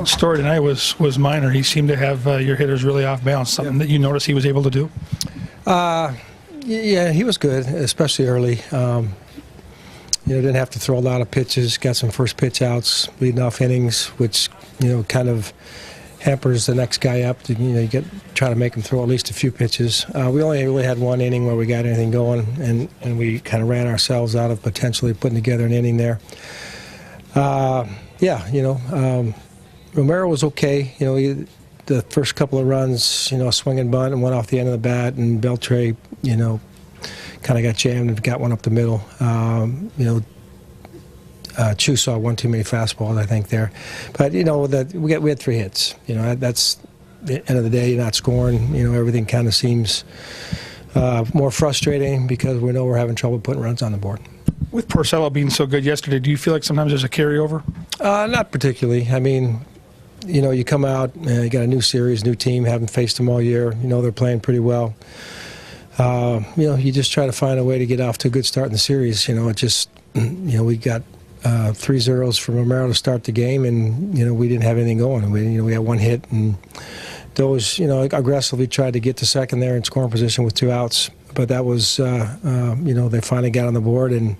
Story tonight was minor. He seemed to have your hitters really off balance. Something that you noticed he was able to do? Yeah, he was good, especially early. Didn't have to throw a lot of pitches. Got some first pitch outs, leading off innings, which kind of hampers the next guy up. You try to make him throw at least a few pitches. We only really had one inning where we got anything going, and we kind of ran ourselves out of potentially putting together an inning there. Romero was okay. The first couple of runs, swing and bunt and went off the end of the bat, and Beltre, kind of got jammed and got one up the middle. Chu saw one too many fastballs, I think, there. But, we had 3 hits. That's the end of the day, you're not scoring. Everything kind of seems more frustrating because we know we're having trouble putting runs on the board. With Porcello being so good yesterday, do you feel like sometimes there's a carryover? Not particularly. I mean, you come out, you got a new series, new team, haven't faced them all year. They're playing pretty well. You just try to find a way to get off to a good start in the series. We got 3 zeros from Romero to start the game, and we didn't have anything going. We had 1 hit, and those aggressively tried to get to second there in scoring position with 2 outs. But that was they finally got on the board, and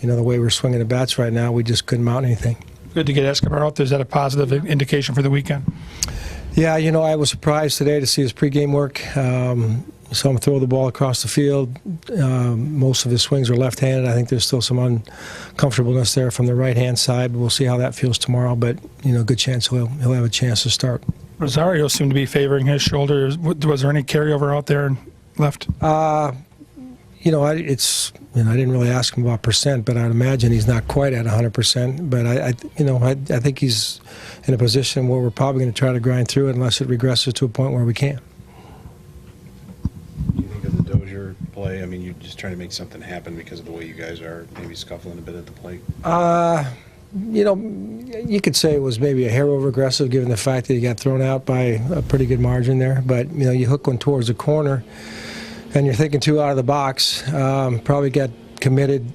the way we're swinging the bats right now, we just couldn't mount anything. Good to get Escobar out there. Is that a positive indication for the weekend? Yeah, I was surprised today to see his pregame work. Saw him throw the ball across the field. Most of his swings were left-handed. I think there's still some uncomfortableness there from the right-hand side. We'll see how that feels tomorrow, but good chance he'll have a chance to start. Rosario seemed to be favoring his shoulder. Was there any carryover out there left? I didn't really ask him about percent, but I'd imagine he's not quite at 100%. But I think he's in a position where we're probably going to try to grind through it unless it regresses to a point where we can't. Do you think of the Dozier play? I mean, you're just trying to make something happen because of the way you guys are maybe scuffling a bit at the plate? You could say it was maybe a hair over aggressive given the fact that he got thrown out by a pretty good margin there. But, you hook one towards the corner, and you're thinking 2 out of the box. Probably got committed,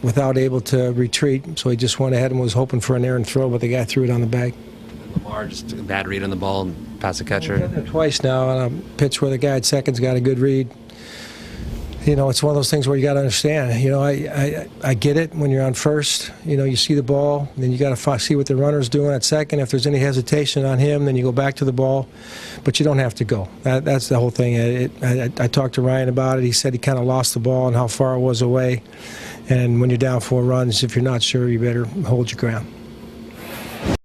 without able to retreat. So he just went ahead and was hoping for an errant throw, but the guy threw it on the bag. Lamar just a bad read on the ball and pass the catcher. We've done that twice now on a pitch where the guy at second's got a good read. It's one of those things where you got to understand. I get it when you're on first. You see the ball, then you got to see what the runner's doing at second. If there's any hesitation on him, then you go back to the ball. But you don't have to go. That's the whole thing. I talked to Ryan about it. He said he kind of lost the ball and how far it was away. And when you're down 4 runs, if you're not sure, you better hold your ground.